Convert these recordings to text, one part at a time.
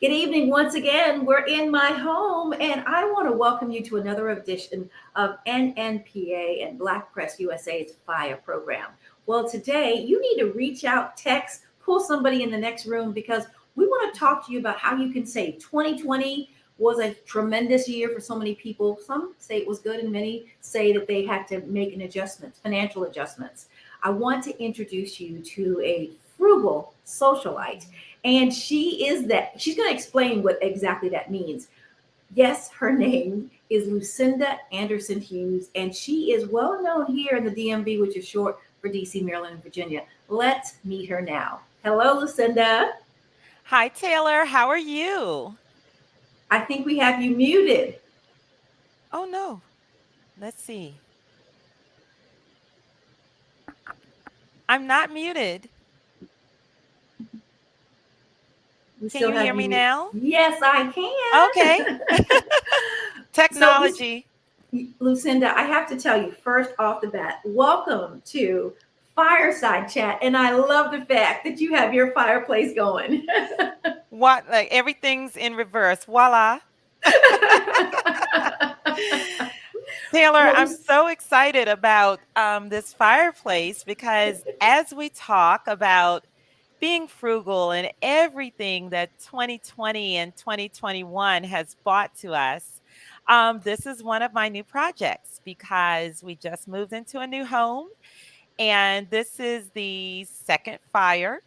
Good evening once again. We're in my home, and I want to welcome you to another edition of NNPA and Black Press USA's FIRE program. Well, today you need to reach out, text, pull somebody in the next room because we want to talk to you about how you can save. 2020 was a tremendous year for so many people. Some say it was good, and many say that they had to make an adjustment, financial adjustments. I want to introduce you to a frugal socialite. And she's going to explain what exactly that means. Yes, her name is Lucinda Anderson Hughes, and she is well known here in the DMV, which is short for DC, Maryland, and Virginia. Let's meet her now. Hello, Lucinda. Hi, Taylor. How are you? I think we have you muted. Oh, no. Let's see. I'm not muted. We Can still you hear have me you. now? Yes, I Okay. can. So, Technology. Lucinda, I have to tell you first off the bat, welcome to Fireside Chat. And I love the fact that you have your fireplace going. What, like everything's in reverse. Voila. Taylor, well, I'm so excited about this fireplace because as we talk about being frugal and everything that 2020 and 2021 has brought to us, this is one of my new projects because we just moved into a new home and this is the second fire.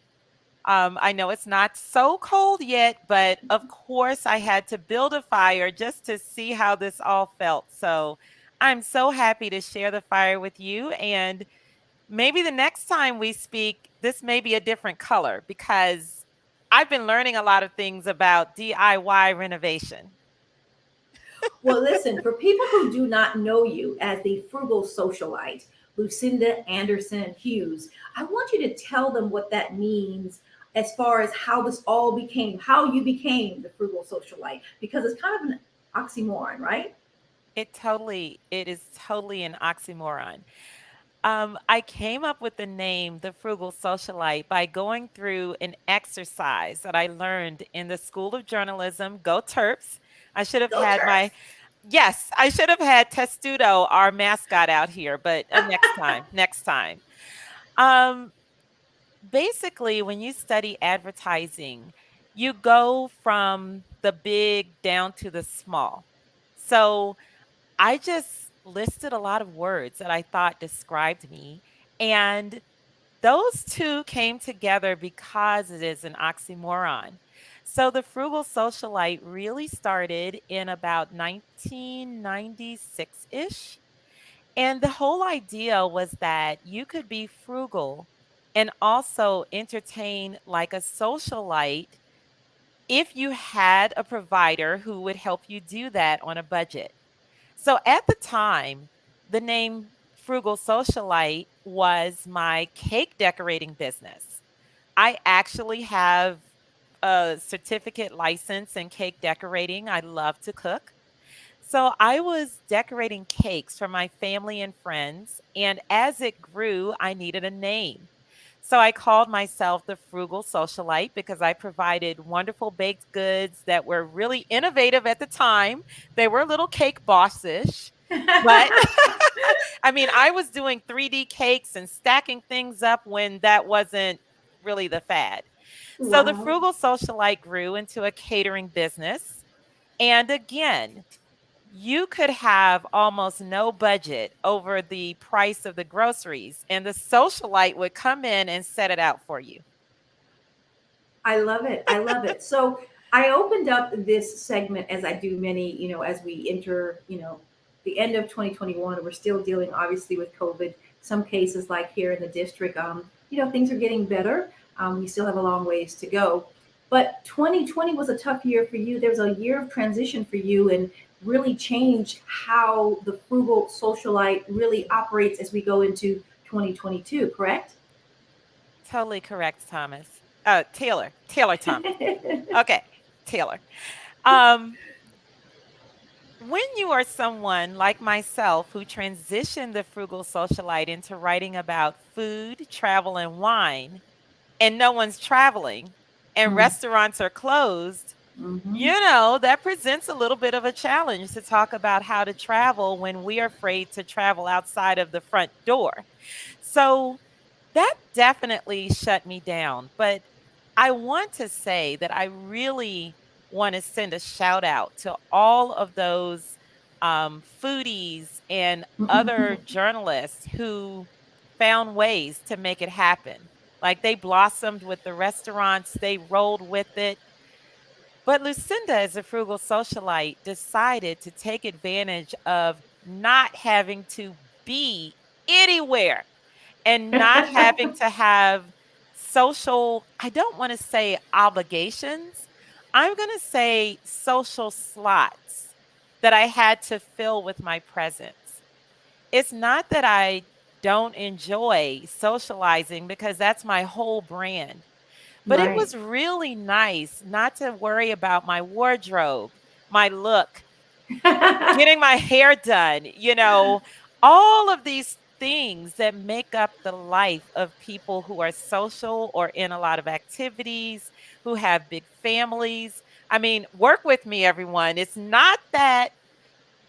I know it's not so cold yet, but of course, I had to build a fire just to see how this all felt. So I'm so happy to share the fire with you. And maybe the next time we speak, this may be a different color because I've been learning a lot of things about DIY renovation. well, listen, for people who do not know you as the frugal socialite, Lucinda Anderson Hughes, I want you to tell them what that means as far as how this all became, how you became the frugal socialite, because it's kind of an oxymoron, right? It is totally an oxymoron. I came up with the name The Frugal Socialite by going through an exercise that I learned in the School of Journalism, Go Terps. I should have Go had Terps. my, yes, I should have had Testudo, our mascot, out here, but next time, next time. Um, Basically, when you study advertising, you go from the big down to the small. So I just listed a lot of words that I thought described me. And those two came together because it is an oxymoron. So the frugal socialite really started in about 1996 ish. And the whole idea was that you could be frugal and also entertain like a socialite if you had a provider who would help you do that on a budget. So at the time, the name Frugal Socialite was my cake decorating business. I actually have a certificate license in cake decorating. I love to cook. So I was decorating cakes for my family and friends. And as it grew, I needed a name. So I called myself the Frugal Socialite because I provided wonderful baked goods that were really innovative at the time. They were a little cake bossish, but I mean, I was doing 3D cakes and stacking things up when that wasn't really the fad. So the Wow. Frugal Socialite grew into a catering business. And again, you could have almost no budget over the price of the groceries, and the socialite would come in and set it out for you. I love it. I love it. So I opened up this segment as I do many, as we enter, the end of 2021. We're still dealing obviously with COVID. Some cases like here in the district, things are getting better. We still have a long ways to go. But 2020 was a tough year for you. There was a year of transition for you and really changed how the frugal socialite really operates as we go into 2022, correct? Totally correct, Thomas. Taylor Thomas. Okay, Taylor. Um, when you are someone like myself who transitioned the frugal socialite into writing about food, travel, and wine, and no one's traveling, and Mm. restaurants are closed, Hmm. that presents a little bit of a challenge to talk about how to travel when we are afraid to travel outside of the front door. So that definitely shut me down. But I want to say that I really want to send a shout out to all of those foodies and other journalists who found ways to make it happen. Like they blossomed with the restaurants, they rolled with it. But Lucinda, as a frugal socialite, decided to take advantage of not having to be anywhere and not having to have social, I don't want to say obligations. I'm going to say social slots that I had to fill with my presence. It's not that I don't enjoy socializing because that's my whole brand. But it Right. was really nice not to worry about my wardrobe, my look, getting my hair done, all of these things that make up the life of people who are social or in a lot of activities, who have big families. I mean, work with me, everyone. It's not that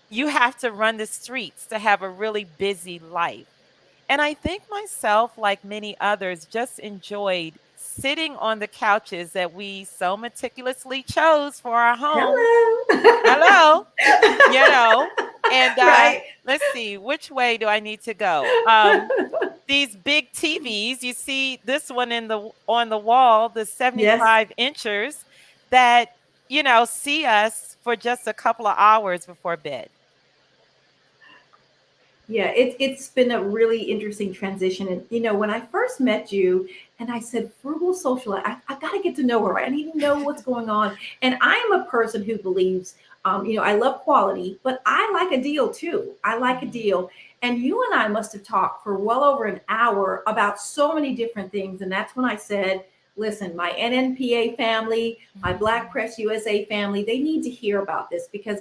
you have to run the streets to have a really busy life. And I think myself, like many others, just enjoyed sitting on the couches that we so meticulously chose for our home. Hello. Hello, you know, and Right. let's see, which way do I need to go? These big TVs, you see this one on the wall, the Yes. 75 inchers that see us for just a couple of hours before bed. Yeah, it's been a really interesting transition. And when I first met you and I said frugal socialite, I gotta get to know her, right? I need to know what's going on. And I am a person who believes I love quality, but I like a deal too. I like a Mhm. deal. And you and I must have talked for well over an hour about so many different things. And that's when I said, listen, my NNPA family, my Black Mhm. Press USA family, they need to hear about this because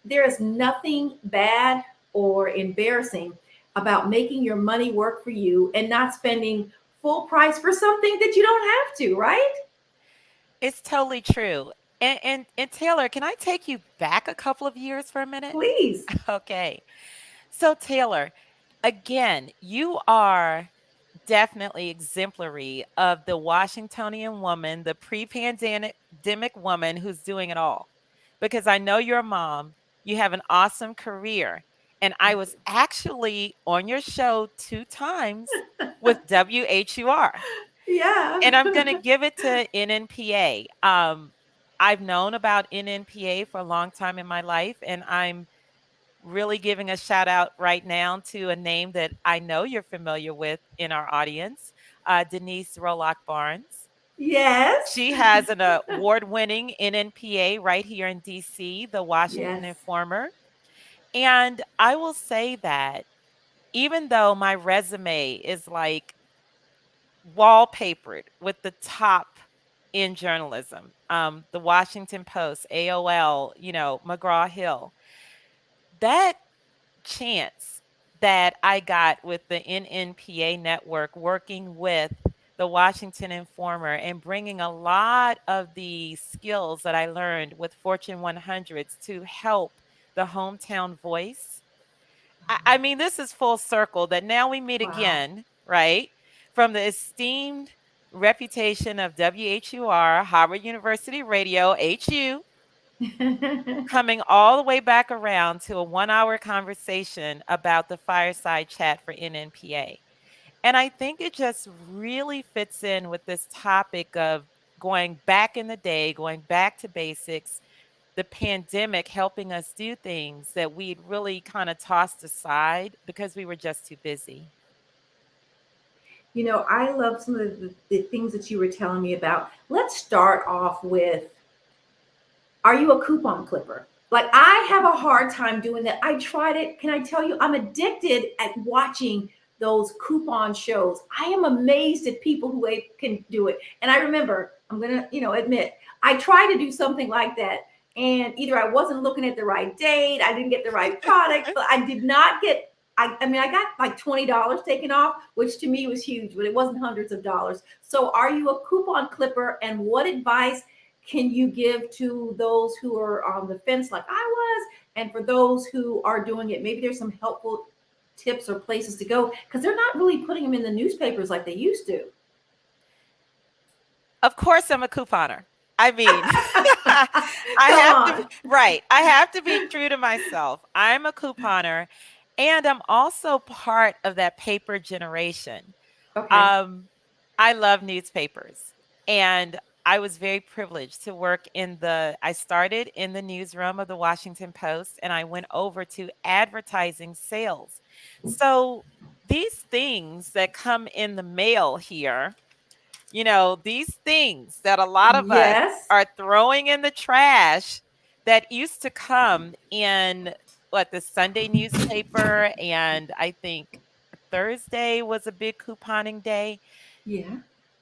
there is nothing bad or embarrassing about making your money work for you and not spending full price for something that you don't have to, right? It's totally true. And Taylor, can I take you back a couple of years for a minute? Please. Okay. So Taylor, again, you are definitely exemplary of the Washingtonian woman, the pre-pandemic woman who's doing it all. Because I know you're a mom, you have an awesome career, and I Thank was you. actually on your show 2 times with WHUR. Yeah. And I'm going to give it to NNPA. I've known about NNPA for a long time in my life, and I'm really giving a shout out right now to a name that I know you're familiar with in our audience, Denise Roloff Barnes. Yes. She has an award winning NNPA right here in DC, the Washington Yes. Informer. And I will say that even though my resume is like wallpapered with the top in journalism, the Washington Post, AOL, McGraw Hill, that chance that I got with the NNPA network working with the Washington Informer and bringing a lot of the skills that I learned with Fortune 100s to help the hometown voice. I mean, this is full circle that now we meet Wow. again, right? From the esteemed reputation of WHUR, Harvard University Radio, HU, coming all the way back around to a 1 hour conversation about the fireside chat for NNPA. And I think it just really fits in with this topic of going back in the day, going back to basics, the pandemic helping us do things that we'd really kind of tossed aside because we were just too busy. I love some of the things that you were telling me about. Let's start off with, are you a coupon clipper? Like, I have a hard time doing that. I tried it. Can I tell you, I'm addicted at watching those coupon shows. I am amazed at people who can do it. And I remember, I'm going to, admit, I tried to do something like that. And either I wasn't looking at the right date, I didn't get the right product, but I did not get, I mean, I got like $20 taken off, which to me was huge, but it wasn't hundreds of dollars. So are you a coupon clipper? And what advice can you give to those who are on the fence like I was? And for those who are doing it, maybe there's some helpful tips or places to go because they're not really putting them in the newspapers like they used to. Of course, I'm a couponer. I mean, I Come have to on. right. I have to be true to myself. I'm a couponer, and I'm also part of that paper generation. Okay. Um, I love newspapers, and I was very privileged to work I started in the newsroom of the Washington Post, and I went over to advertising sales. So these things that come in the mail here, these things that a lot of us Yes. are throwing in the trash that used to come in the Sunday newspaper, and I think Thursday was a big couponing day. Yeah.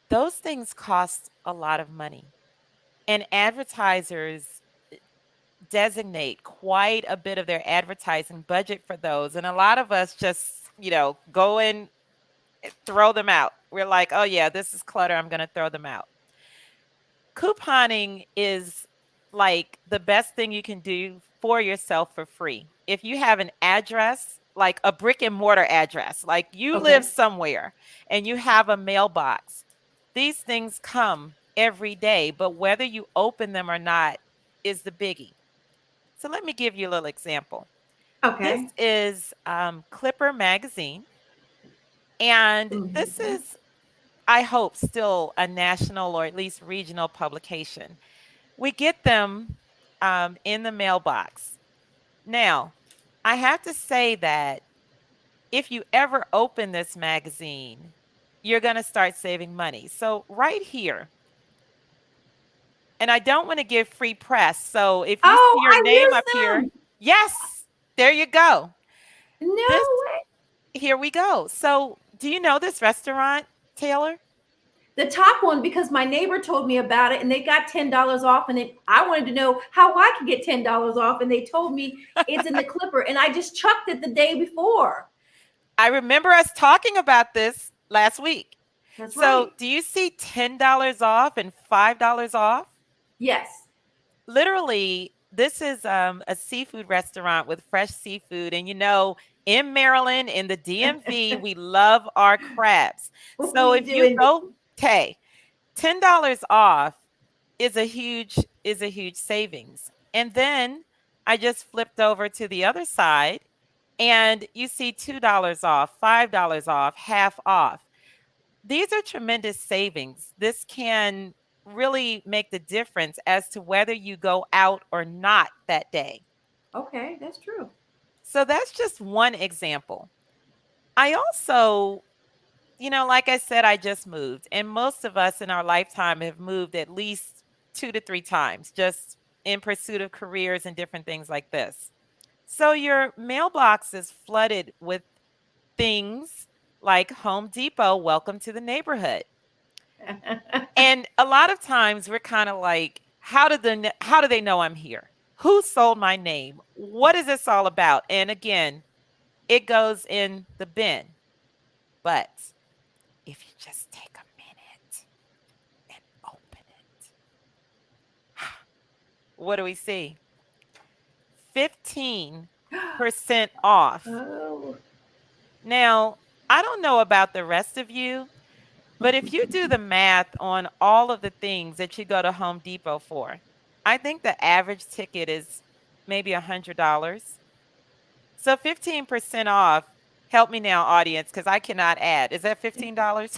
Those things cost a lot of money, and advertisers designate quite a bit of their advertising budget for those, and a lot of us just, go and throw them out. We're like, "Oh yeah, this is clutter, I'm going to throw them out." Couponing is like the best thing you can do for yourself for free. If you have an address, like a brick and mortar address, like you live Okay. somewhere and you have a mailbox, these things come every day, but whether you open them or not is the biggie. So let me give you a little example. This Okay. is Clipper Magazine, and this Mhm. is, I hope, still a national or at least regional publication. We get them in the mailbox. Now, I have to say that if you ever open this magazine, you're going to start saving money. So, right here, and I don't want to give free press. So, if you see Oh, your I name use up here, them. yes, there you go. No This, way. here we go. So, do you know this restaurant, Taylor? The top one because my neighbor told me about it and they got $10 off and I wanted to know how I could get $10 off and they told me it's in the Clipper and I just chucked it the day before. I remember us talking about this last week. That's So, right. do you see $10 off and $5 off? Yes. Literally, this is a seafood restaurant with fresh seafood. And in Maryland, in the DMV, we love our crabs. So We if do you indeed. go, okay, $10 off is a huge savings. And then I just flipped over to the other side and you see $2 off, $5 off, half off. These are tremendous savings. This can really make the difference as to whether you go out or not that day. Okay, that's true. So that's just one example. I also, like I said, I just moved, and most of us in our lifetime have moved at least 2 to 3 times just in pursuit of careers and different things like this. So your mailbox is flooded with things like Home Depot, welcome to the neighborhood. And a lot of times we're kind of like, how do they know I'm here? Who sold my name? What is this all about? And again, it goes in the bin. But if you just take a minute and open it, what do we see? 15% off. Oh. Now, I don't know about the rest of you, but if you do the math on all of the things that you go to Home Depot for, I think the average ticket is maybe $100. So 15% off. Help me now, audience, because I cannot add. Is that $15?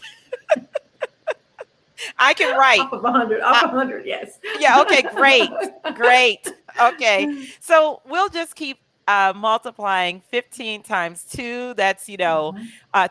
I can write. Off of 100, off 100, yes. Yeah, okay, great. Great. Okay. So we'll just keep multiplying 15 times 2. That's, Mhm.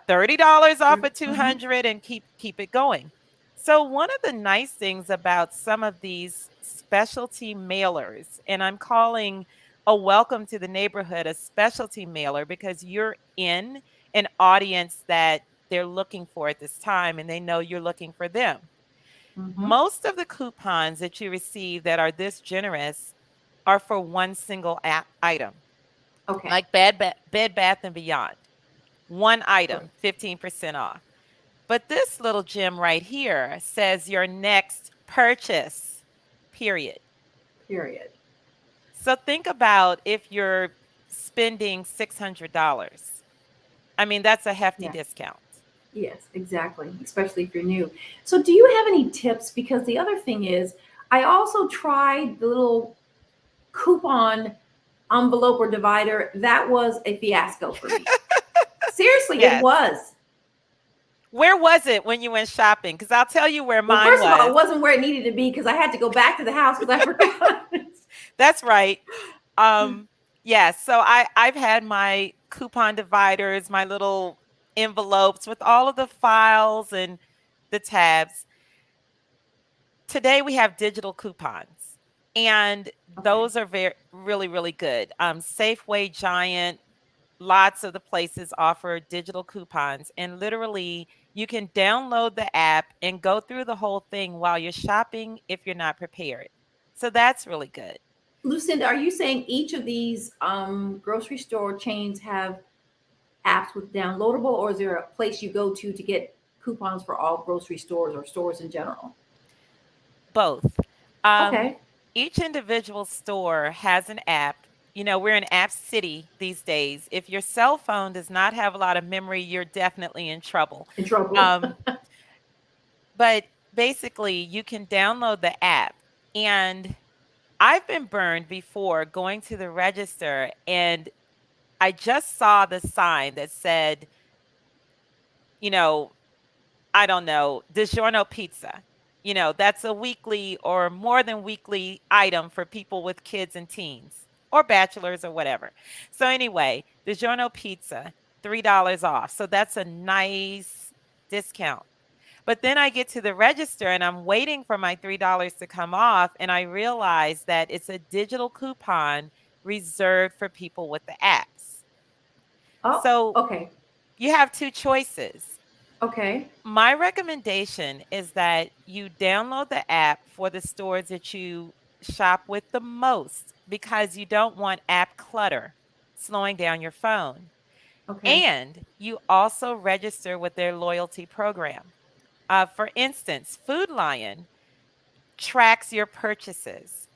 $30 off of Mhm. 200 and keep it going. So one of the nice things about some of these specialty mailers, and I'm calling a welcome to the neighborhood a specialty mailer because you're in an audience that they're looking for at this time and they know you're looking for them. Mhm. Most of the coupons that you receive that are this generous are for one single item, Okay. like Bed Bath and Beyond. One Good. item, 15% off. But this little gem right here says your next purchase, period. Period. So think about if you're spending $600. I mean, that's a hefty Yeah. discount. Yes, exactly. Especially if you're new. So, do you have any tips? Because the other thing is, I also tried the little coupon envelope or divider. That was a fiasco for me. Seriously, it Yes. was. Where was it when you went shopping? Because I'll tell you where Well, mine first of all, was. it wasn't where it needed to be because I had to go back to the house because I forgot. That's right. Um, yes. So I've had my coupon dividers, my little envelopes with all of the files and the tabs. Today we have digital coupons, and Okay. those are very really really good. Safeway, Giant, lots of the places offer digital coupons, and literally you can download the app and go through the whole thing while you're shopping if you're not prepared. So that's really good. Lucinda, are you saying each of these grocery store chains have apps with downloadable, or is there a place you go to get coupons for all grocery stores or stores in general? Both. Um, Okay. each individual store has an app. You know, we're in app city these days. If your cell phone does not have a lot of memory, you're definitely in trouble. In trouble. Um, but basically, you can download the app. And I've been burned before going to the register, and I just saw the sign that said, you know, I don't know, DiGiorno pizza. You know, that's a weekly or more than weekly item for people with kids and teens or bachelors or whatever. So anyway, DiGiorno pizza, $3 off. So that's a nice discount. But then I get to the register and I'm waiting for my $3 to come off, and I realize that it's a digital coupon reserved for people with the apps. Oh, So okay. you have two choices. Okay. My recommendation is that you download the app for the stores that you shop with the most, because you don't want app clutter slowing down your phone. Okay. And you also register with their loyalty program. For instance, Food Lion tracks your purchases.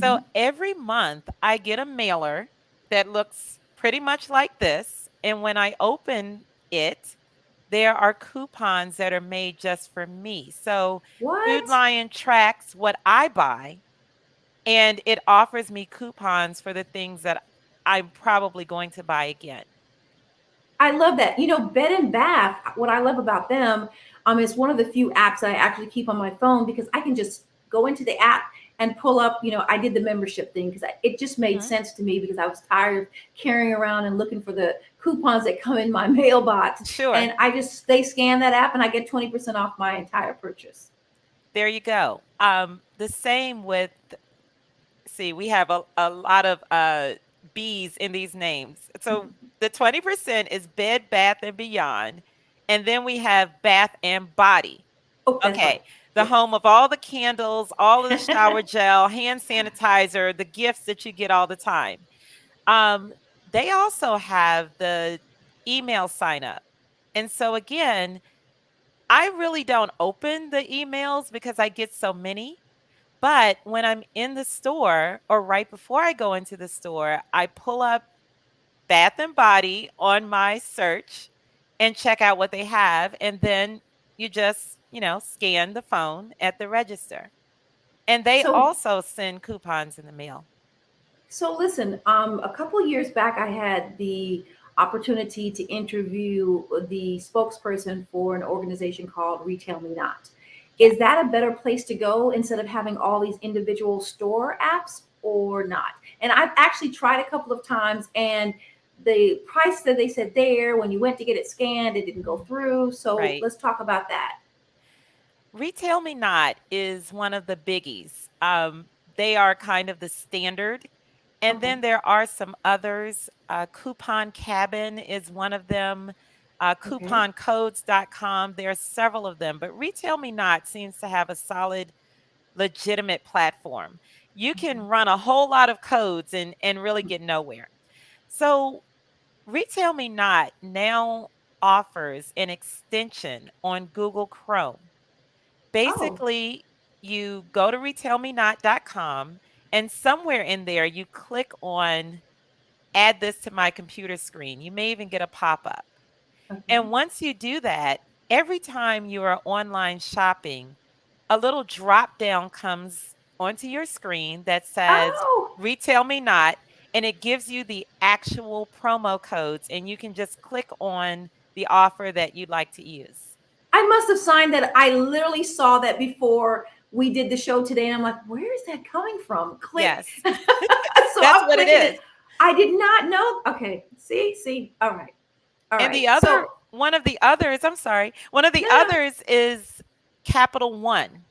So Hmm. every month I get a mailer that looks pretty much like this. And when I open it, there are coupons that are made just for me. So Food What? Lion tracks what I buy, and it offers me coupons for the things that I'm probably going to buy again. I love that. Bed and Bath, what I love about them, is one of the few apps that I actually keep on my phone because I can just go into the app and pull up, I did the membership thing because it just made Mhm. sense to me because I was tired of carrying around and looking for the coupons that come in my mailbox. Sure. And they scan that app and I get 20% off my entire purchase. There you go. The same with, see, we have a lot of B's in these names. So the 20% is Bed, Bath, and Beyond. And then we have Bath and Body. Oh, that's Okay. right. The Yes. home of all the candles, all of the shower gel, hand sanitizer, the gifts that you get all the time. Um, they also have the email sign up. And so again, I really don't open the emails because I get so many. But when I'm in the store or right before I go into the store, I pull up Bath and Body on my search and check out what they have. And then you just, scan the phone at the register. And they so also send coupons in the mail. So listen, a couple of years back, I had the opportunity to interview the spokesperson for an organization called Retail Me Not. Yeah. Is that a better place to go instead of having all these individual store apps or not? And I've actually tried a couple of times, and the price that they said there, when you went to get it scanned, it didn't go Mm, through. So right. let's talk about that. Retail Me Not is one of the biggies. They are kind of the standard. And Okay. then there are some others. Coupon Cabin is one of them. Okay. Couponcodes.com. There are several of them, but Retail Me Not seems to have a solid, legitimate platform. You can Okay. run a whole lot of codes and really get nowhere. So, Retail Me Not now offers an extension on Google Chrome. Oh. Basically, you go to retailmenot.com, and somewhere in there you click on add this to my computer screen. You may even get a pop-up. Okay. And once you do that, every time you are online shopping, a little drop down comes onto your screen that says Oh, retail me not, and it gives you the actual promo codes, and you can just click on the offer that you'd like to use. I must have signed that. I literally saw that before we did the show today, and I'm like, where is that coming from? Click. Yes, So that's I'm what it clicking is. it. I did not know. Okay. See. All right. All And right. the other So one of the others, I'm sorry, one of the no, no. others is Capital One.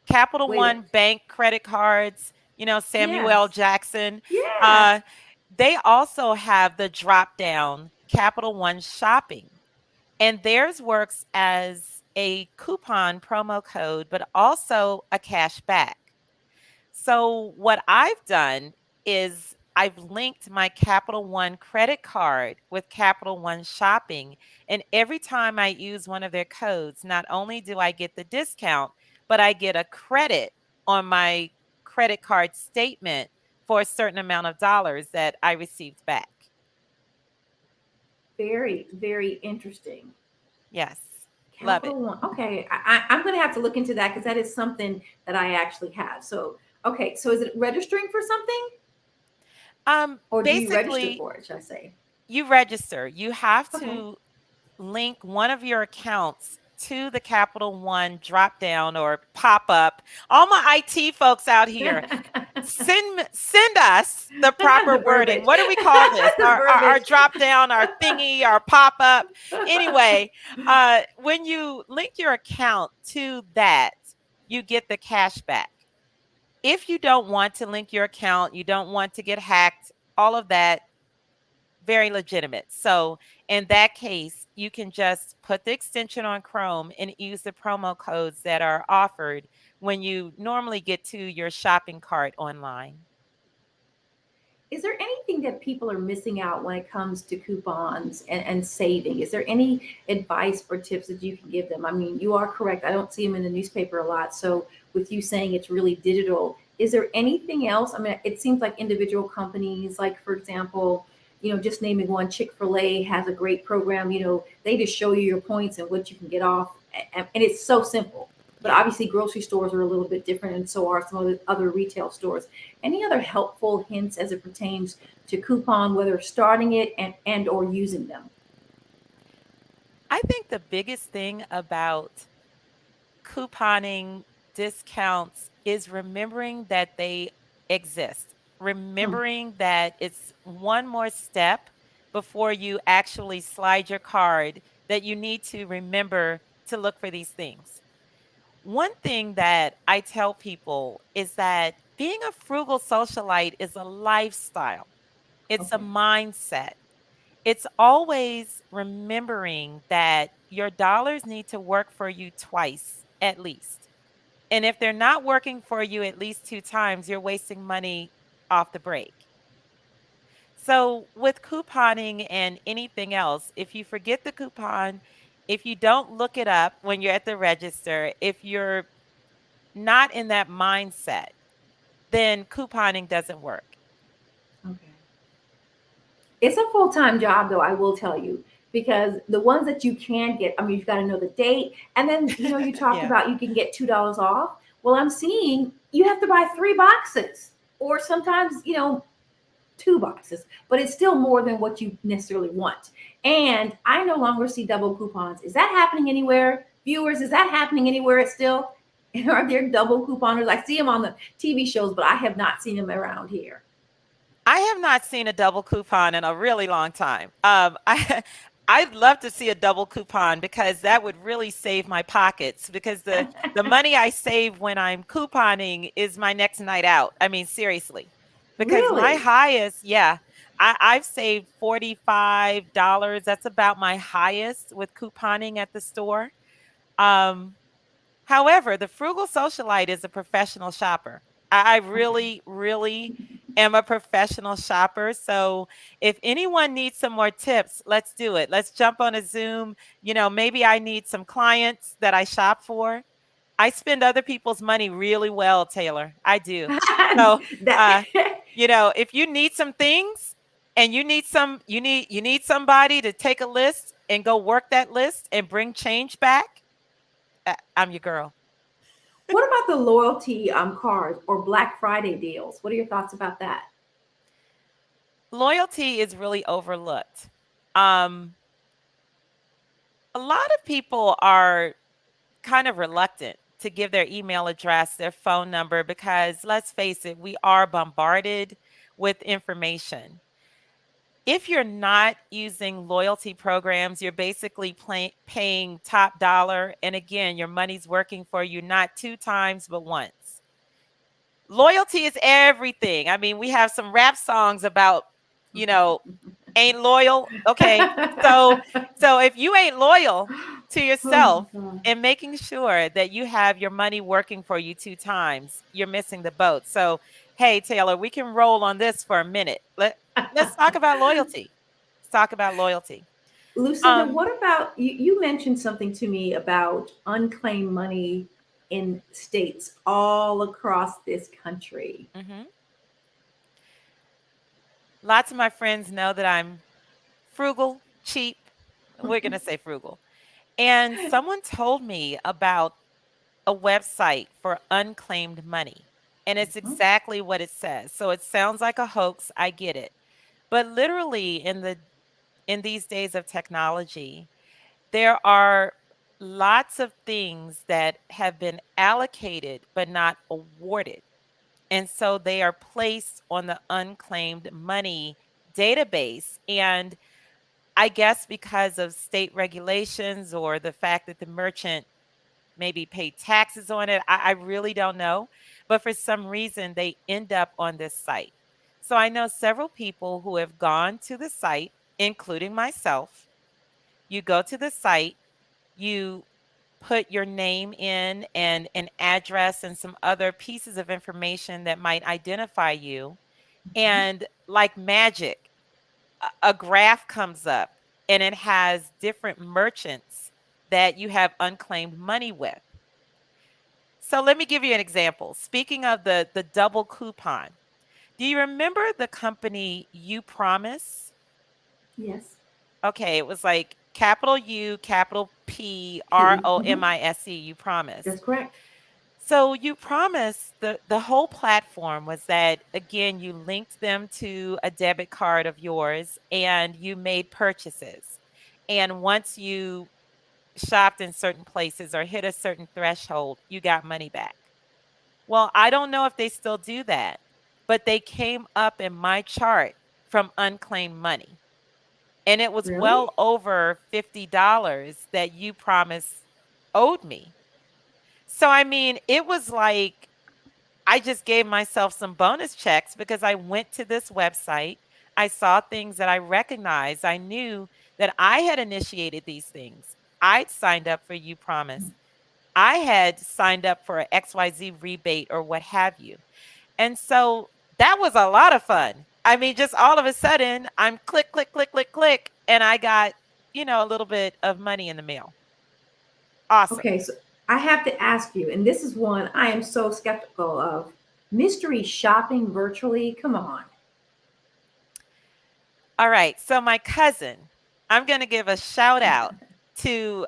Capital Wait a. One bank credit cards, Samuel L. Yes. Jackson. Yeah. Uh, they also have the drop down Capital One shopping, and theirs works as a coupon promo code, but also a cash back. So, what I've done is I've linked my Capital One credit card with Capital One shopping. And every time I use one of their codes, not only do I get the discount, but I get a credit on my credit card statement for a certain amount of dollars that I received back. Very, very interesting. Yes, love it. Capital One. Okay, I'm going to have to look into that because that is something that I actually have. So, okay, so is it registering for something, or do you register Basically, for it? Should I say? you register. You have Okay. to link one of your accounts to the Capital One drop down or pop up. All my IT folks out here, send us the proper The wording. verbiage. What do we call this? The Our verbiage. drop down, our thingy, our pop up. Anyway, when you link your account to that, you get the cash back. If you don't want to link your account, you don't want to get hacked, all of that, very legitimate. So in that case, you can just put the extension on Chrome and use the promo codes that are offered when you normally get to your shopping cart online. Is there anything that people are missing out when it comes to coupons and saving? Is there any advice or tips that you can give them? I mean, you are correct. I don't see them in the newspaper a lot. So, with you saying it's really digital, is there anything else? I mean, it seems like individual companies, like for example, just naming one, Chick-fil-A has a great program. They just show you your points and what you can get off, and it's so simple. But Yeah. obviously, grocery stores are a little bit different, and so are some of the other retail stores. Any other helpful hints as it pertains to coupon, whether starting it and or using them? I think the biggest thing about couponing discounts is remembering that they exist. Hmm. Remembering that it's one more step before you actually slide your card, that you need to remember to look for these things. One thing that I tell people is that being a frugal socialite is a lifestyle. It's a Okay. mindset. It's always remembering that your dollars need to work for you twice at least. And if they're not working for you at least two times, you're wasting money off the break. So, with couponing and anything else, if you forget the coupon, if you don't look it up when you're at the register, if you're not in that mindset, then couponing doesn't work. Okay. It's a full-time job though, I will tell you, because the ones that you can get, I mean, you've got to know the date. And then, you talked Yeah. about you can get $2 off. Well, I'm seeing you have to buy 3 boxes, or sometimes, 2 boxes, but it's still more than what you necessarily want. And I no longer see double coupons. Is that happening anywhere? Viewers, is that happening anywhere still? Are there double couponers? I see them on the TV shows, but I have not seen them around here. I have not seen a double coupon in a really long time. I'd love to see a double coupon because that would really save my pockets, because the money I save when I'm couponing is my next night out. I mean, seriously. Because my Really? highest, yeah, I've saved $45. That's about my highest with couponing at the store. Um, However, the frugal socialite is a professional shopper. I Okay. really, really am a professional shopper. So if anyone needs some more tips, let's do it. Let's jump on a Zoom. Maybe I need some clients that I shop for. I spend other people's money really well, Taylor. I do. So, that uh, if you need some things and you need somebody to take a list and go work that list and bring change back, I'm your girl. What about the loyalty cards or Black Friday deals? What are your thoughts about that? Loyalty is really overlooked. Um, a lot of people are kind of reluctant to give their email address, their phone number, because let's face it, we are bombarded with information. If you're not using loyalty programs, you're basically paying top dollar. And again, your money's working for you not two times, but once. Loyalty is everything. I mean, we have some rap songs about, you know, ain't loyal. Okay. So so if you ain't loyal to Oh yourself my God. and making sure that you have your money working for you two times, you're missing the boat. So, hey Taylor, we can roll on this for a minute. Let's talk about loyalty. Let's talk about loyalty. Lucinda, Um what about you? You mentioned something to me about unclaimed money in states all across this country. mhm. Lots of my friends know that I'm frugal, cheap. We're going to say frugal. And someone told me about a website for unclaimed money. And it's exactly what it says. So it sounds like a hoax, I get it. But literally in these days of technology, there are lots of things that have been allocated but not awarded. And so they are placed on the unclaimed money database. And I guess because of state regulations or the fact that the merchant maybe pay taxes on it. I really don't know. But for some reason, they end up on this site. So I know several people who have gone to the site, including myself. You go to the site, you put your name in and an address and some other pieces of information that might identify you. And like magic, a graph comes up and it has different merchants that you have unclaimed money with. So let me give you an example. Speaking of the double coupon, do you remember the company You Promise? Yes. Okay, it was like capital U, capital P, R P. O M I S E, You Promise. That's correct. So You Promise, the whole platform was that again, you linked them to a debit card of yours and you made purchases. And once you shopped in certain places or hit a certain threshold, you got money back. Well, I don't know if they still do that, but they came up in my chart from unclaimed money. And it was Really? well over $50 that You Promise owed me. So, I mean, it was like I just gave myself some bonus checks because I went to this website. I saw things that I recognized. I knew that I had initiated these things. I'd signed up for You Promise. I had signed up for an XYZ rebate or what have you. And so that was a lot of fun. I mean, just all of a sudden, I'm click, click, click, click, click, and I got, a little bit of money in the mail. Awesome. Okay, so I have to ask you, and this is one I am so skeptical of: mystery shopping virtually. Come on. All right. So, my cousin, I'm going to give a shout out to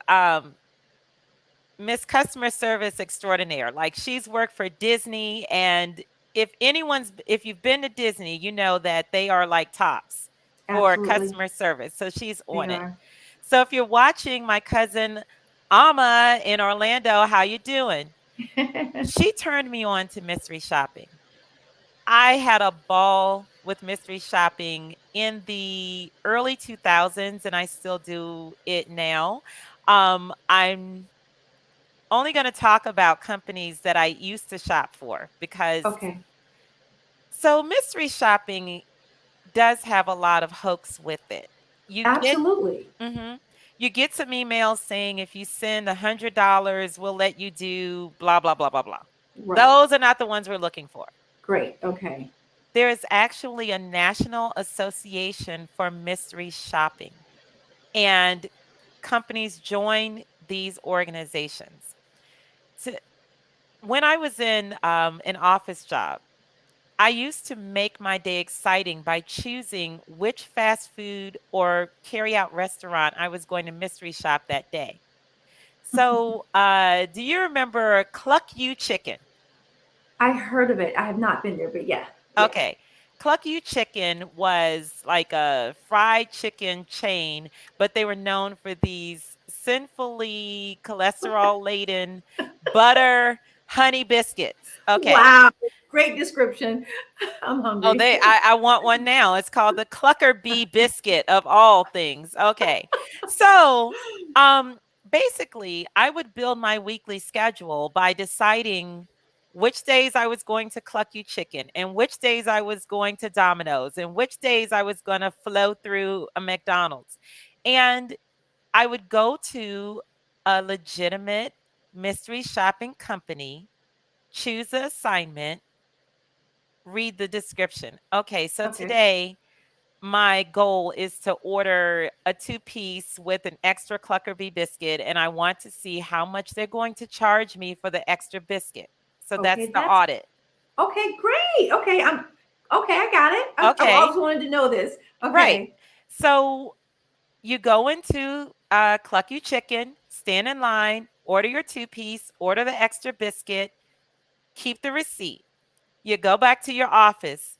Miss Customer Service Extraordinaire. Like, she's worked for Disney. And if you've been to Disney, you know that they are like tops for Absolutely, customer service. So, she's they on it. are. So if you're watching my cousin Ama in Orlando, how you doing? She turned me on to mystery shopping. I had a ball with mystery shopping in the early 2000s and I still do it now. I'm only going to talk about companies that I used to shop for because Okay, mystery shopping does have a lot of hoax with it. You get absolutely. Mhm. You get some emails saying if you send $100, we'll let you do blah, blah, blah, blah, blah. Right. Those are not the ones we're looking for. Great. Okay. There is actually a national association for mystery shopping, and companies join these organizations. when I was in an office job, I used to make my day exciting by choosing which fast food or carry out restaurant I was going to mystery shop that day. So, do you remember Cluck You Chicken? I heard of it. I have not been there, but yeah, yeah. Okay. Cluck You Chicken was like a fried chicken chain, but they were known for these sinfully cholesterol laden butter honey biscuits. Okay. Wow. Great description. I'm Oh, hungry. I want one now. It's called the Clucker Bee biscuit of all things. Okay. So, basically, I would build my weekly schedule by deciding which days I was going to Cluck You Chicken and which days I was going to Domino's and which days I was going to flow through a McDonald's. And I would go to a legitimate mystery shopping company, choose an assignment, read the description. Okay, so Okay. today my goal is to order a two-piece with an extra Clucker Bee biscuit, and I want to see how much they're going to charge me for the extra biscuit. So that's Okay. the That's audit. okay. Great. Okay. Okay. I got it. I've Okay, always wanted to know this. right. Okay. So you go into Cluck You Chicken, stand in line, order your two-piece, order the extra biscuit, keep the receipt. You go back to your office,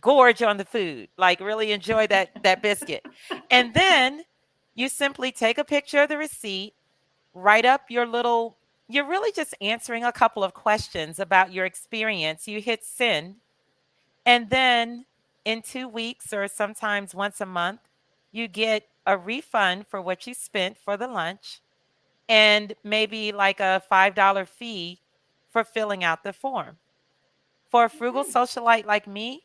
gorge on the food, like really enjoy that biscuit. And then you simply take a picture of the receipt, write up your little you're really just answering a couple of questions about your experience. You hit send, and then in 2 weeks or sometimes once a month, you get a refund for what you spent for the lunch and maybe like a $5 fee for filling out the form. For a frugal Okay. socialite like me,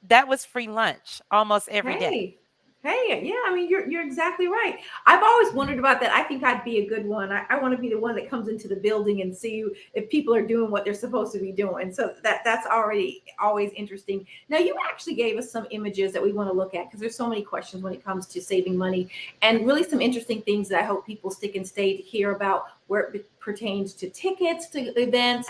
that was free lunch almost every day. Hey, hey, yeah. I mean, you're exactly right. I've always wondered about that. I think I'd be a good one. I want to be the one that comes into the building and see if people are doing what they're supposed to be doing. So that's already always interesting. Now, you actually gave us some images that we want to look at because there's so many questions when it comes to saving money, and really some interesting things that I hope people stick and stay to hear about where it pertains to tickets to events,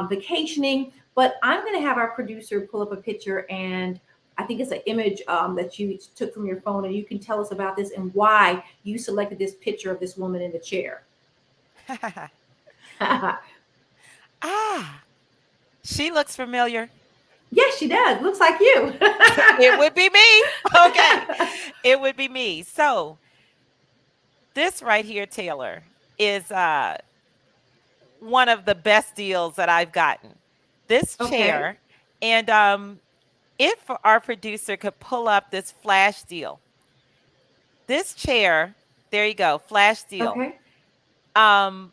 vacationing. But I'm going to have our producer pull up a picture, and I think it's an image that you took from your phone, and you can tell us about this and why you selected this picture of this woman in the chair. Ah, she looks familiar. Yes, she does. Looks like you. It would be me. Okay. It would be me. So, this right here, Taylor, is one of the best deals that I've gotten. This Okay. chair, and if our producer could pull up this flash deal. This chair, there you go, flash deal. Okay. Um,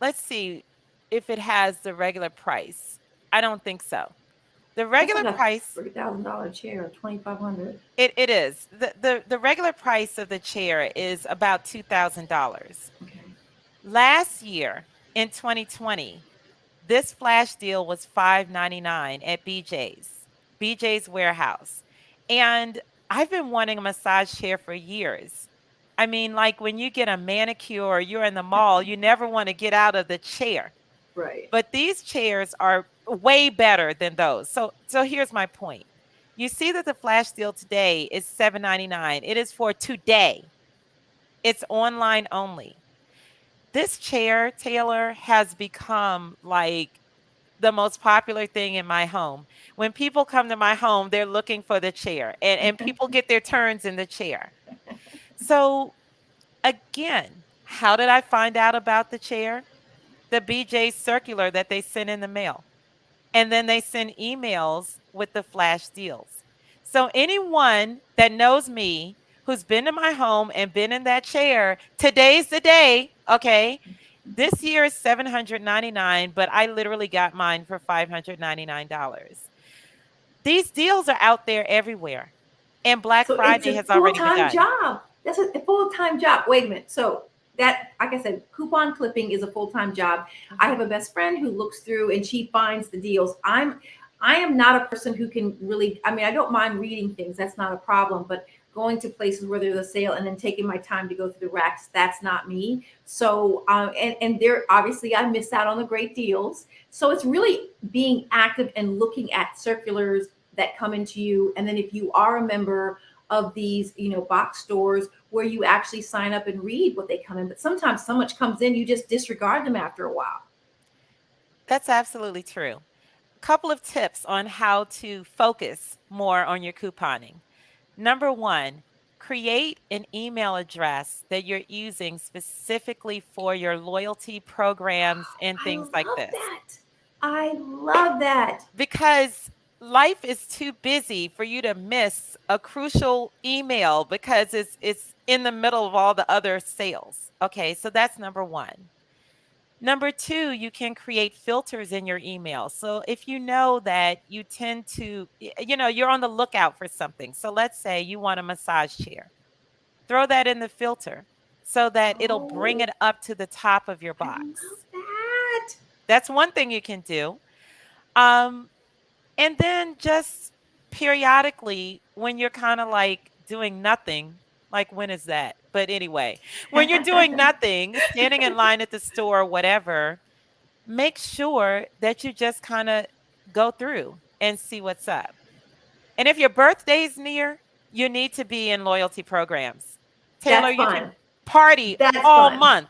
let's see if it has the regular price. I don't think so. The That's regular like a price, $3,000 chair, 2,500. it is. The regular price of the chair is about $2,000. Okay. Last year in 2020, this flash deal was $599 at BJ's Warehouse. And I've been wanting a massage chair for years. I mean, like when you get a manicure, you're in the mall, you never want to get out of the chair. Right. But these chairs are way better than those. So here's my point. You see that the flash deal today is $799. It is for today. It's online only. This chair, Taylor, has become like the most popular thing in my home. When people come to my home, they're looking for the chair, and people get their turns in the chair. So, again, how did I find out about the chair? The BJ circular that they sent in the mail. And then they send emails with the flash deals. So, anyone that knows me who's been to my home and been in that chair, today's the day, okay? This year is 799, but I literally got mine for $599. These deals are out there everywhere. And Black So it's Friday a has full already time begun. job. That's a full time job. Wait a minute. So that, like I said, coupon clipping is a full time job. I Mhm. have a best friend who looks through and she finds the deals. I am not a person who can really. I mean, I don't mind reading things. That's not a problem. But going to places where there's a sale and then taking my time to go through the racks. That's not me. So, and there, obviously I miss out on the great deals. So it's really being active and looking at circulars that come into you. And then if you are a member of these, box stores where you actually sign up and read what they come in. But sometimes so much comes in, you just disregard them after a while. That's absolutely true. Couple of tips on how to focus more on your couponing. Number one, create an email address that you're using specifically for your loyalty programs and I things like love this. that. I love that. Because life is too busy for you to miss a crucial email because it's in the middle of all the other sales. Okay, so that's number one. Number two, you can create filters in your email. So if you know that you tend to, you're on the lookout for something. So let's say you want a massage chair, throw that in the filter so that it'll bring Oh, it up to the top of your I love box. that. That's one thing you can do. Um, and then just periodically, when you're kind of like doing nothing, like when is that? But anyway, when you're doing nothing, standing in line at the store, whatever, make sure that you just kind of go through and see what's up. And if your birthday's near, you need to be in loyalty programs. Taylor, That's you can fun. party That's all fun. month.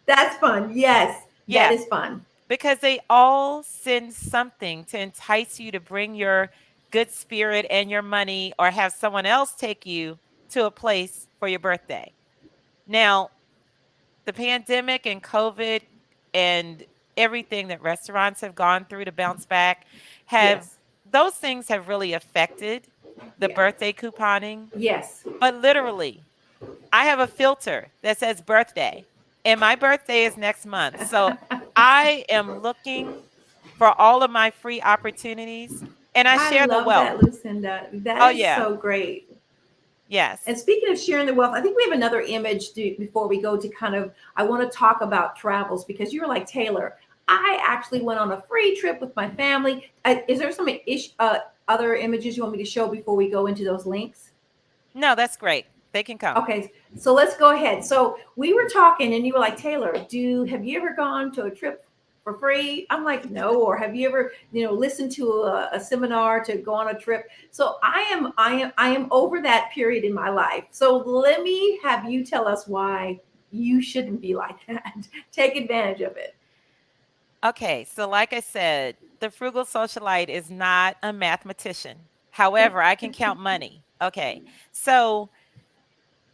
That's fun. Yes, that Yes, is fun. because they all send something to entice you to bring your good spirit and your money or have someone else take you to a place for your birthday. Now, the pandemic and COVID and everything that restaurants have gone through to bounce back have Yes. those things have really affected the Yeah. birthday couponing. Yes. But literally, I have a filter that says birthday, and my birthday is next month. So I am looking for all of my free opportunities and I I share the love wealth. that, Lucinda. That Oh, is yeah. so great. Yes. And speaking of sharing the wealth, I think we have another image before we go to kind of, I want to talk about travels because you're like, Taylor, I actually went on a free trip with my family. Is there some other images you want me to show before we go into those links? No, that's great. They can come. Okay, so let's go ahead. So we were talking, and you were like, Taylor, have you ever gone to a trip for free? I'm like, no. Or have you ever, listened to a seminar to go on a trip? So I am over that period in my life. So let me have you tell us why you shouldn't be like that. Take advantage of it. Okay, so like I said, the frugal socialite is not a mathematician. However, I can count money. Okay, so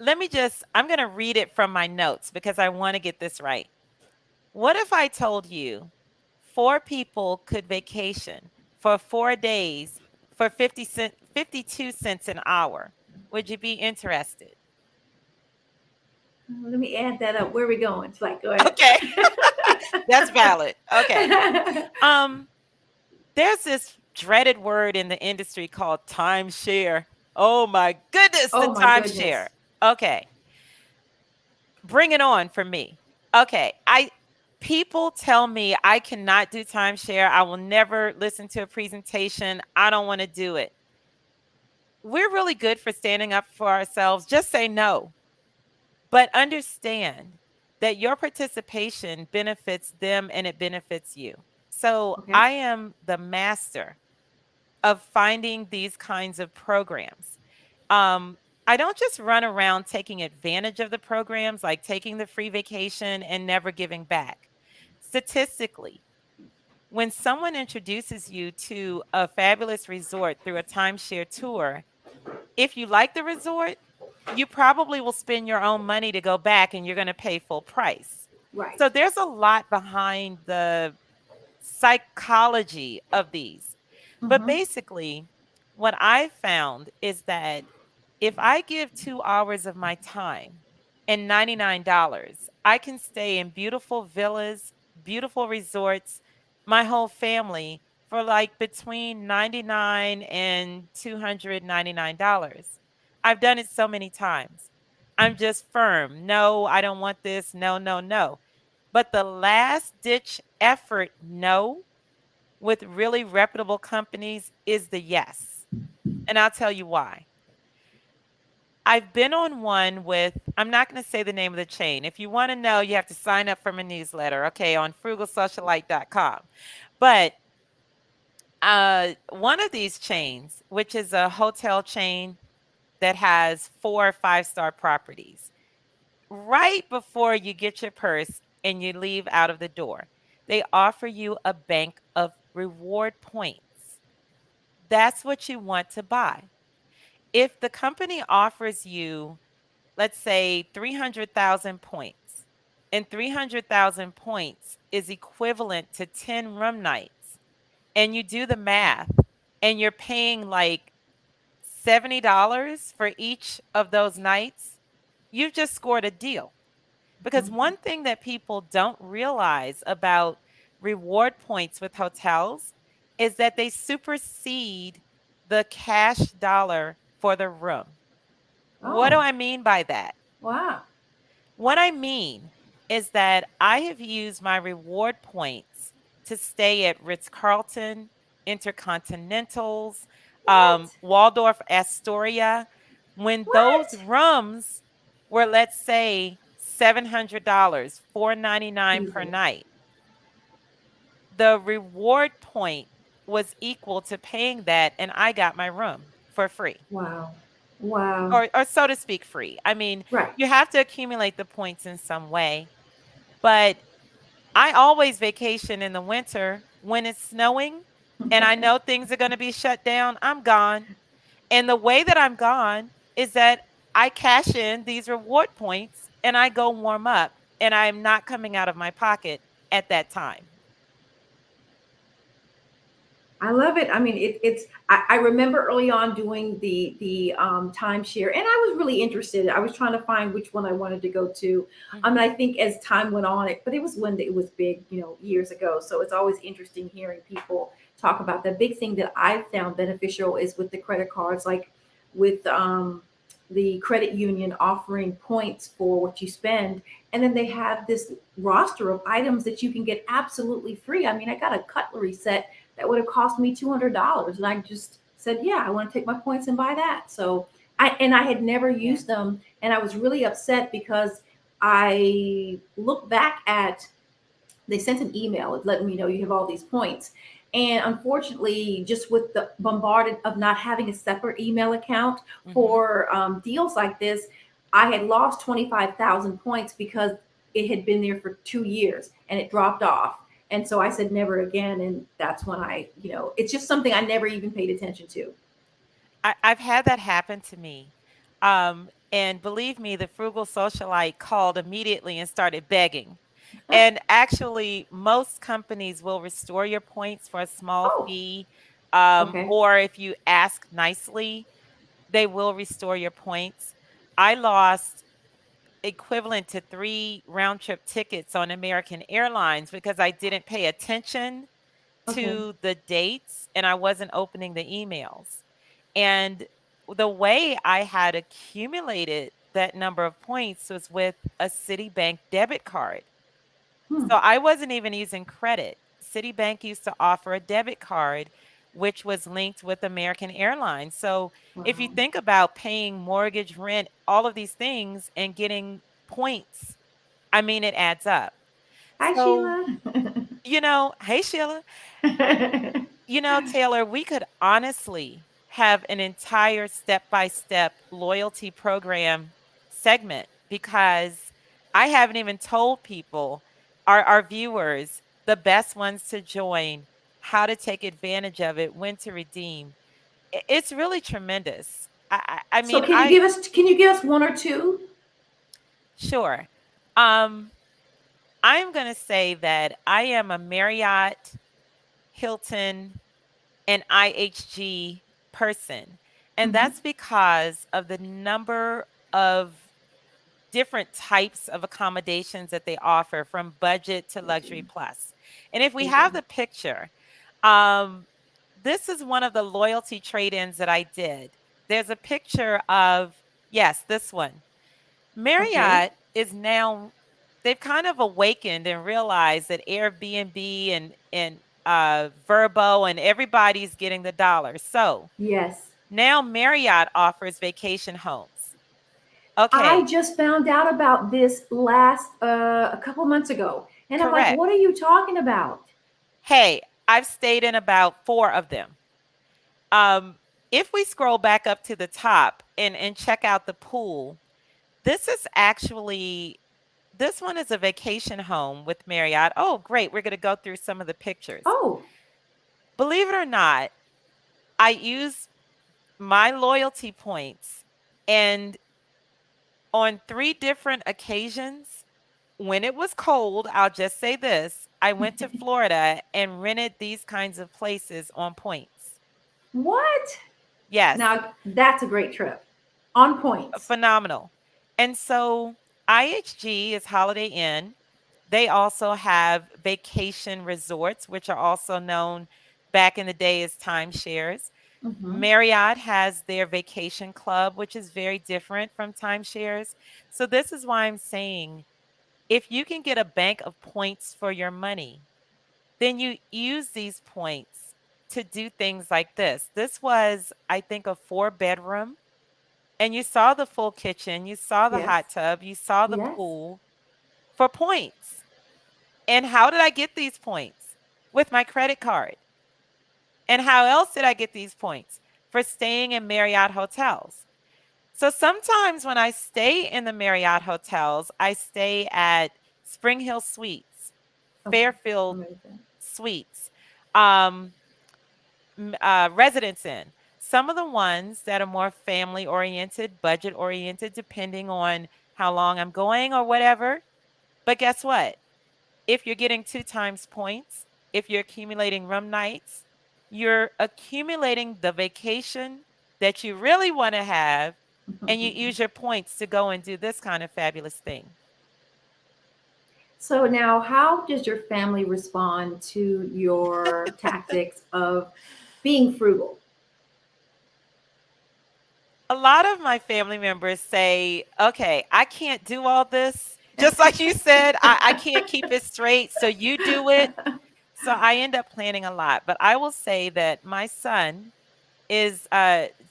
I'm going to read it from my notes because I want to get this right. What if I told you four people could vacation for 4 days for 52 cents an hour? Would you be interested? Let me add that up. Where are we going? It's like, go ahead. Okay, that's valid. Okay. Um, there's this dreaded word in the industry called timeshare. Oh my goodness, the Oh my timeshare. goodness. Okay. Bring it on for me. Okay. People tell me I cannot do timeshare. I will never listen to a presentation. I don't want to do it. We're really good for standing up for ourselves. Just say no. But understand that your participation benefits them and it benefits you. So Okay. I am the master of finding these kinds of programs. Um, I don't just run around taking advantage of the programs, like taking the free vacation and never giving back. Statistically, when someone introduces you to a fabulous resort through a timeshare tour, if you like the resort, you probably will spend your own money to go back and you're going to pay full price. Right. So there's a lot behind the psychology of these. But Mm-hmm. basically, what I found is that if I give 2 hours of my time and $99, I can stay in beautiful villas, beautiful resorts, my whole family for like between 99 and $299. I've done it so many times. I'm just firm. No, I don't want this. No, no, no. But the last ditch effort, no, with really reputable companies is the yes. And I'll tell you why. I've been on one with, I'm not going to say the name of the chain. If you want to know, you have to sign up for my newsletter, okay, on frugalsocialite.com. But one of these chains, which is a hotel chain that has 4 or 5 star properties, right before you get your purse and you leave out of the door, they offer you a bank of reward points. That's what you want to buy. If the company offers you, let's say, 300,000 points, and 300,000 points is equivalent to 10 room nights, and you do the math, and you're paying like $70 for each of those nights, you've just scored a deal. Because Mhm. one thing that people don't realize about reward points with hotels is that they supersede the cash dollar for the room. What do Oh, I mean by that? wow. What I mean is that I have used my reward points to stay at Ritz Carlton, Intercontinentals, What? Waldorf Astoria, when those What? rooms were, let's say, $700, $499 per Jesus. night. The reward point was equal to paying that, and I got my room for free, Wow. Wow. or so to speak, free. I mean, Right. you have to accumulate the points in some way. But I always vacation in the winter when it's snowing and I know things are going to be shut down. I'm gone. And the way that I'm gone is that I cash in these reward points and I go warm up, and I'm not coming out of my pocket at that time. I love it. I mean, I remember early on doing the timeshare, and I was really interested. I was trying to find which one I wanted to go to. I Mhm. think as time went on, but it was when it was big, years ago. So it's always interesting hearing people talk about that. Big thing that I found beneficial is with the credit cards, like with the credit union offering points for what you spend, and then they have this roster of items that you can get absolutely free. I mean, I got a cutlery set that would have cost me $200. And I just said, yeah, I want to take my points and buy that. So I had never Yeah. used them. And I was really upset because I looked back at, they sent an email letting me know you have all these points. And unfortunately, just with the bombarded of not having a separate email account Mhm. for deals like this, I had lost 25,000 points because it had been there for 2 years and it dropped off. And so I said never again. And that's when it's just something I never even paid attention to. I've had that happen to me. And believe me, the frugal socialite called immediately and started begging. And actually, most companies will restore your points for a small Oh, fee. okay. Or if you ask nicely, they will restore your points. I lost equivalent to 3 round trip tickets on American Airlines because I didn't pay attention Okay. to the dates and I wasn't opening the emails. And the way I had accumulated that number of points was with a Citibank debit card. Hmm. So I wasn't even using credit. Citibank used to offer a debit card which was linked with American Airlines. So if you Wow. think about paying mortgage, rent, all of these things and getting points, I mean, it adds up. Hi, So, Sheila. hey, Sheila. Taylor, we could honestly have an entire step by step loyalty program segment because I haven't even told people, our viewers, the best ones to join, how to take advantage of it, when to redeem. It's really tremendous. I So mean, I, can you give us one or two? sure. Um, I'm going to say that I am a Marriott, Hilton, an IHG person. And Mhm. that's because of the number of different types of accommodations that they offer from budget to They do. luxury plus. And if we They do. have the picture, um, this is one of the loyalty trade ins that I did. There's a picture of, yes, this one. Okay. Marriott is now, they've kind of awakened and realized that Airbnb and Verbo and everybody's getting the dollar. So Yes. now Marriott offers vacation homes. I Okay, just found out about this last a couple months ago, and I'm like, correct. what are you talking about? Hey, I've stayed in about 4 of them. Um, if we scroll back up to the top and check out the pool, this is actually this one is a vacation home with Marriott. Oh, great. We're going to go through some of the pictures. Oh, Believe it or not, I use my loyalty points, and on 3 different occasions, when it was cold, I'll just say this, I went to Florida and rented these kinds of places on points. what? Yes, Now that's a great trip. On points. phenomenal. And so IHG is Holiday Inn. They also have vacation resorts, which are also known back in the day as timeshares. Hmm. Marriott has their vacation club, which is very different from timeshares. So, this is why I'm saying if you can get a bank of points for your money, then you use these points to do things like this. This was, I think, a 4 bedroom, and you saw the full kitchen, you saw the Yes. hot tub, you saw the Yes. pool for points. And how did I get these points? With my credit card. And how else did I get these points? For staying in Marriott hotels. So sometimes when I stay in the Marriott hotels, I stay at Spring Hill Suites, Okay. Fairfield Amazing. Suites, um, Residence Inn. Some of the ones that are more family oriented, budget oriented, depending on how long I'm going or whatever. But guess what? If you're getting 2 times points, if you're accumulating room nights, you're accumulating the vacation that you really want to have, and you use your points to go and do this kind of fabulous thing. So now, how does your family respond to your tactics of being frugal? A lot of my family members say, okay, I can't do all this. Just like you said, I can't keep it straight. So you do it. So I end up planning a lot. But I will say that my son is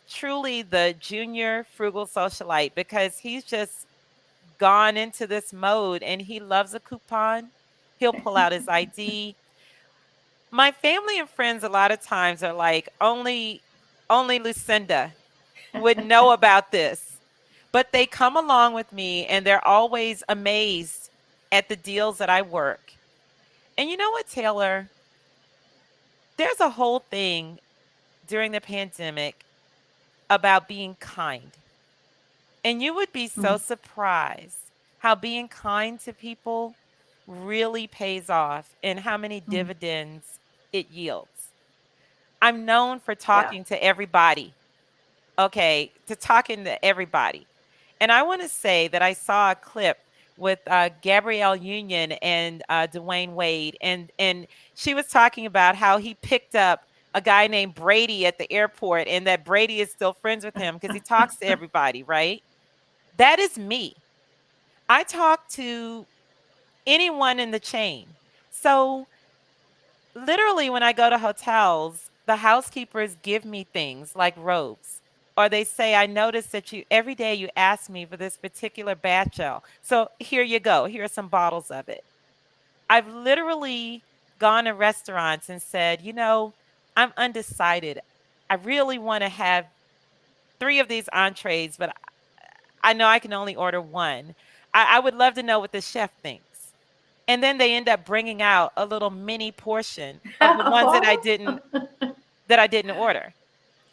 truly the junior frugal socialite because he's just gone into this mode and he loves a coupon. He'll pull out his ID. My family and friends a lot of times are like, only Lucinda would know about this. But they come along with me and they're always amazed at the deals that I work. And you know what, Taylor? There's a whole thing during the pandemic about being kind. And you would be Mm, so surprised how being kind to people really pays off and how many mm, dividends it yields. I'm known for yeah. talking to everybody, okay, to talking to everybody. And I want to say that I saw a clip with Gabrielle Union and Dwayne Wade, and she was talking about how he picked up a guy named Brady at the airport, and that Brady is still friends with him because he talks to everybody, right? That is me. I talk to anyone in the chain. So, literally, when I go to hotels, the housekeepers give me things like robes. Or they say, I noticed that you every day you ask me for this particular bath gel. So here you go. Here are some bottles of it. I've literally gone to restaurants and said, I'm undecided. I really want to have 3 of these entrees, but I know I can only order one. I would love to know what the chef thinks. And then they end up bringing out a little mini portion of the ones that I didn't order.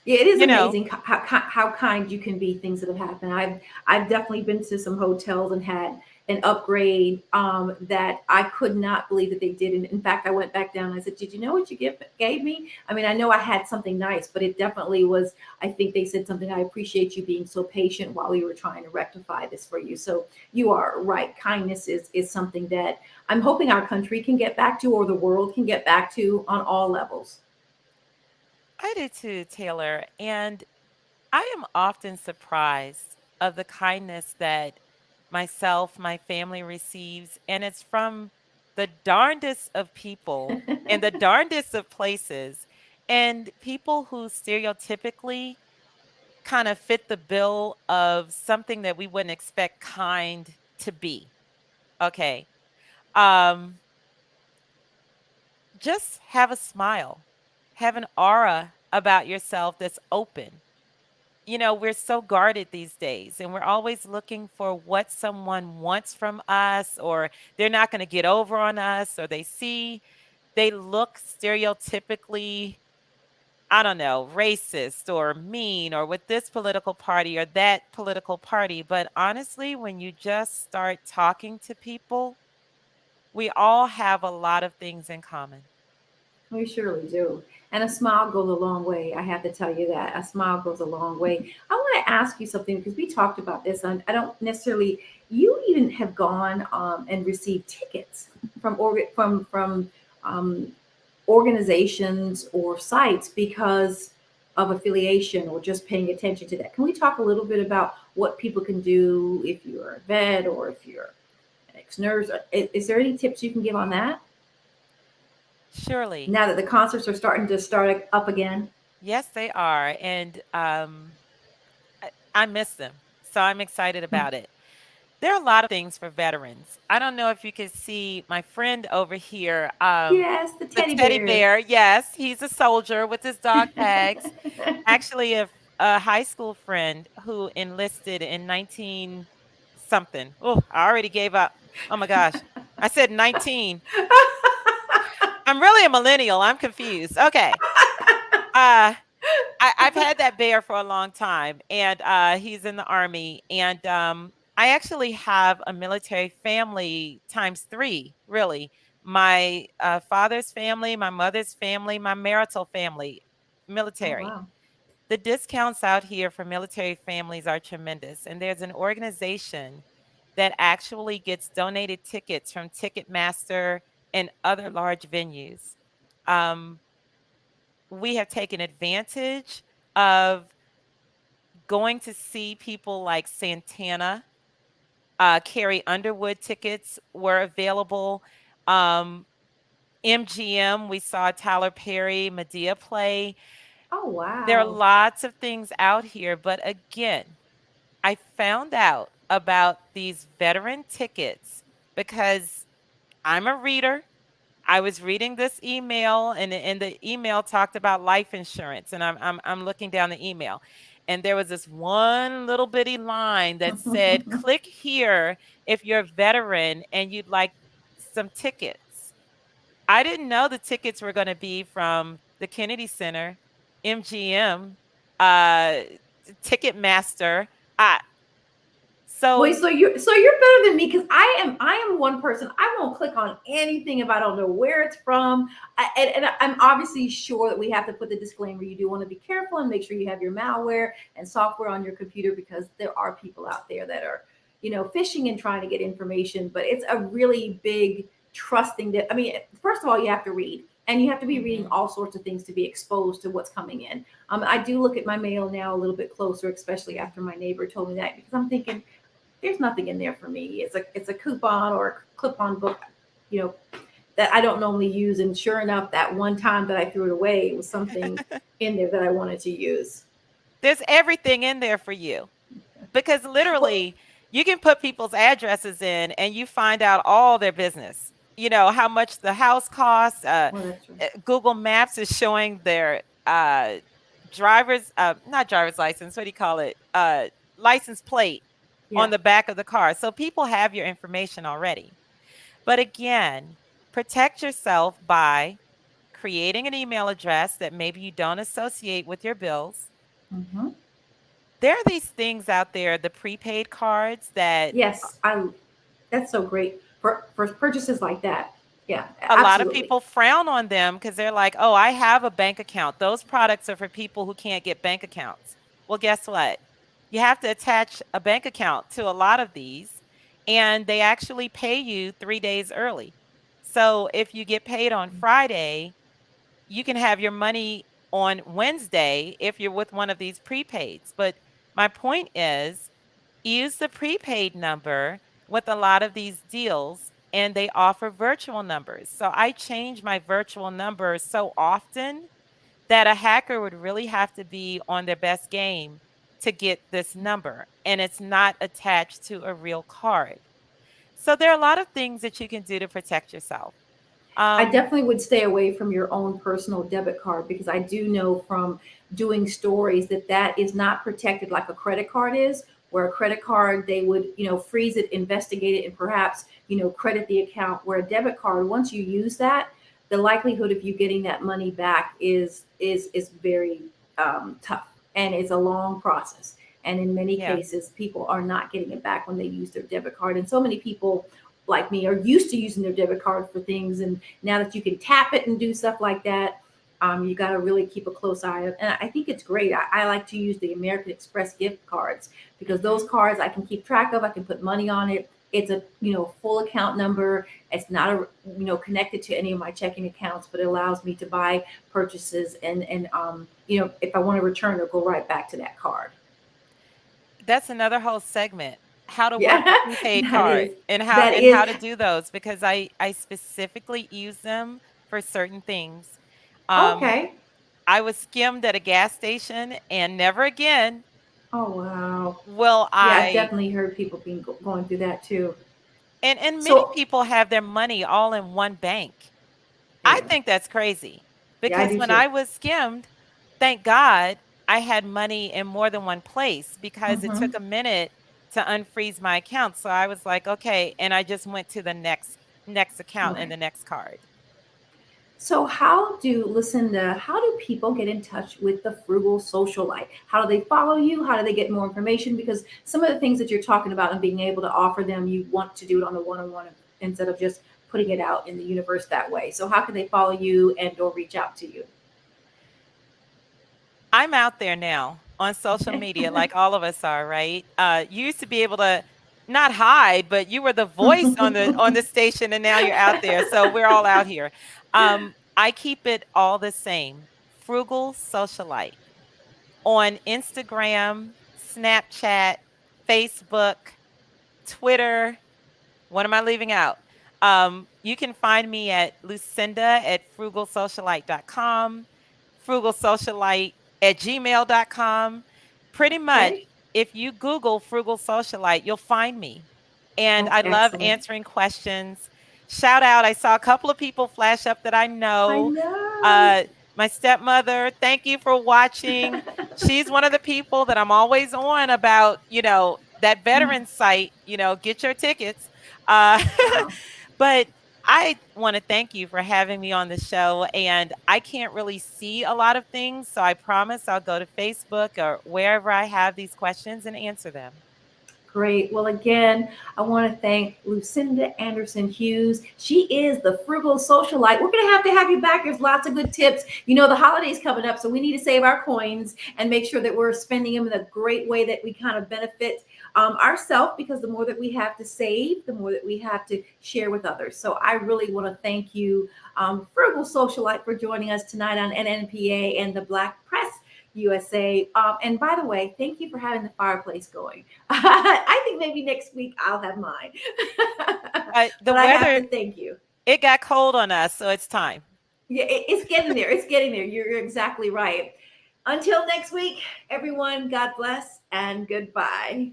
Yeah, it is You know, amazing how kind you can be. Things that have happened. I've definitely been to some hotels and had an upgrade that I could not believe that they did. And in fact, I went back down and I said, "Did you know what you gave me?" I mean, I know I had something nice, but it definitely was. I think they said something. I appreciate you being so patient while we were trying to rectify this for you. So you are right. Kindness is something that I'm hoping our country can get back to, or the world can get back to, on all levels. I do too, Taylor. And I am often surprised of the kindness that myself, my family receives. And it's from the darndest of people and the darndest of places and people who stereotypically kind of fit the bill of something that we wouldn't expect kind to be. Okay. Um, just have a smile, have an aura about yourself that's open. We're so guarded these days, and we're always looking for what someone wants from us, or they're not going to get over on us, or they look stereotypically, I don't know, racist or mean, or with this political party or that political party. But honestly, when you just start talking to people, we all have a lot of things in common. We surely do. And a smile goes a long way. I have to tell you that. A smile goes a long way. I want to ask you something because we talked about this. And I don't necessarily, you even have gone and received tickets from organizations or sites because of affiliation or just paying attention to that. Can we talk a little bit about what people can do if you're a vet or if you're an ex-nurse? Is there any tips you can give on that? Surely. Now that the concerts are starting to start up again. Yes, they are. And I miss them. So I'm excited Hmm. about it. There are a lot of things for veterans. I don't know if you can see my friend over here, Yes, the the teddy teddy bear. bear. Yes, he's a soldier with his dog tags. Actually, a high school friend who enlisted in 19 something. Oh, I already gave up. Oh my gosh. I said 19. I'm really a millennial. I'm confused. Okay. Uh I've had that bear for a long time, and he's in the army. And I actually have a military family times three, really. My father's family, my mother's family, my marital family, Oh military. wow. The discounts out here for military families are tremendous. And there's an organization that actually gets donated tickets from Ticketmaster and other large venues. Um, we have taken advantage of going to see people like Santana. Carrie Underwood tickets were available. Um, MGM, we saw Tyler Perry, Medea play. Oh There are wow. lots of things out here, but again, I found out about these veteran tickets because I'm a reader. I was reading this email, and the email talked about life insurance, and I'm looking down the email, and there was this one little bitty line that said, "Click here if you're a veteran and you'd like some tickets." I didn't know the tickets were going to be from the Kennedy Center, MGM, uh, Ticketmaster. Uh, Wait, so so you're better than me because I am one person. I won't click on anything if I don't know where it's from. And I'm obviously sure that we have to put the disclaimer. You do want to be careful and make sure you have your malware and software on your computer because there are people out there that are, phishing and trying to get information. But it's a really big trusting that. I mean, first of all, you have to read. And you have to be reading mhm. all sorts of things to be exposed to what's coming in. I do look at my mail now a little bit closer, especially after my neighbor told me that, because I'm thinking, there's nothing in there for me. It's a coupon or a clip-on book, you know, that I don't normally use. And sure enough, that one time that I threw it away, it was something in there that I wanted to use. There's everything in there for you. Because Well, literally, you can put people's addresses in and you find out all their business. How much the house costs. well, that's true. Google Maps is showing their not driver's license, what do you call it? License plate on Yeah. the back of the car. So people have your information already. But again, protect yourself by creating an email address that maybe you don't associate with your bills. Hmm. There are these things out there, the prepaid cards that Yes, I. That's so great for purchases like that. Yeah, a lot of absolutely. people frown on them because they're like, "Oh, I have a bank account." Those products are for people who can't get bank accounts. Well, guess what? You have to attach a bank account to a lot of these, and they actually pay you 3 days early. So, if you get paid on Friday, you can have your money on Wednesday if you're with one of these prepaids. But my point is, use the prepaid number with a lot of these deals, and they offer virtual numbers. So I change my virtual number so often that a hacker would really have to be on their best game to get this number, and it's not attached to a real card. So there are a lot of things that you can do to protect yourself. I Um, definitely would stay away from your own personal debit card because I do know from doing stories that that is not protected like a credit card is, where a credit card they would, freeze it, investigate it, and perhaps, credit the account. Where a debit card, once you use that, the likelihood of you getting that money back is very tough, and it's a long process. And in many yeah. cases, people are not getting it back when they use their debit card. And so many people like me are used to using their debit card for things, and now that you can tap it and do stuff like that, you got to really keep a close eye on. And I think it's great. I like to use the American Express gift cards because those Hmm. cards I can keep track of. I can put money on it. It's a full account number. It's not a connected to any of my checking accounts, but it allows me to buy purchases, and if I want to return, it'll go right back to that card. That's another whole segment. How to work a Yeah, prepaid that card is and that how is to do those, because I specifically use them for certain things. Um, okay. I was skimmed at a gas station, and never again Oh wow. will Yeah, I've I. definitely heard people going through that too. And many So people have their money all in one bank. I yeah, think that's crazy, yeah, I because do when too. I was skimmed, thank God I had money in more than one place, because it Hmm. took a minute to unfreeze my account. So I was like, okay, and I just went to the next account and Right. the next card. So Lucinda, how do people get in touch with the Frugal Socialite? How do they follow you? How do they get more information? Because some of the things that you're talking about and being able to offer them, you want to do it on a one-on-one instead of just putting it out in the universe that way. So how can they follow you and or reach out to you? I'm out there now on social media, like all of us are, right? You used to be able to not hide, but you were the voice on the station, and now you're out there. So we're all out here. I keep it all the same. Frugal Socialite on Instagram, Snapchat, Facebook, Twitter. What am I leaving out? You can find me at Lucinda at frugalsocialite.com, frugalsocialite at gmail.com. Pretty much, Okay. if you Google Frugal Socialite, you'll find me. And That's I love excellent. answering questions. Shout out, I saw a couple of people flash up that I I know. know. Uh, my stepmother, thank you for watching. She's one of the people that I'm always on about, that veteran site, get your tickets. Uh, Wow. but I want to thank you for having me on the show. And I can't really see a lot of things. So I promise I'll go to Facebook or wherever I have these questions and answer them. Great. Well, again, I want to thank Lucinda Anderson Hughes. She is the Frugal Socialite. We're going to have you back. There's lots of good tips. The holidays coming up, so we need to save our coins and make sure that we're spending them in a great way that we kind of benefit ourselves, because the more that we have to save, the more that we have to share with others. So I really want to thank you, Frugal Socialite, for joining us tonight on NNPA and the Black Press USA. And by the way, thank you for having the fireplace going. I think maybe next week I'll have mine. The But I have weather, to thank you. it got cold on us. So it's time. Yeah, it's getting there. It's getting there. You're exactly right. Until next week, everyone, God bless and goodbye.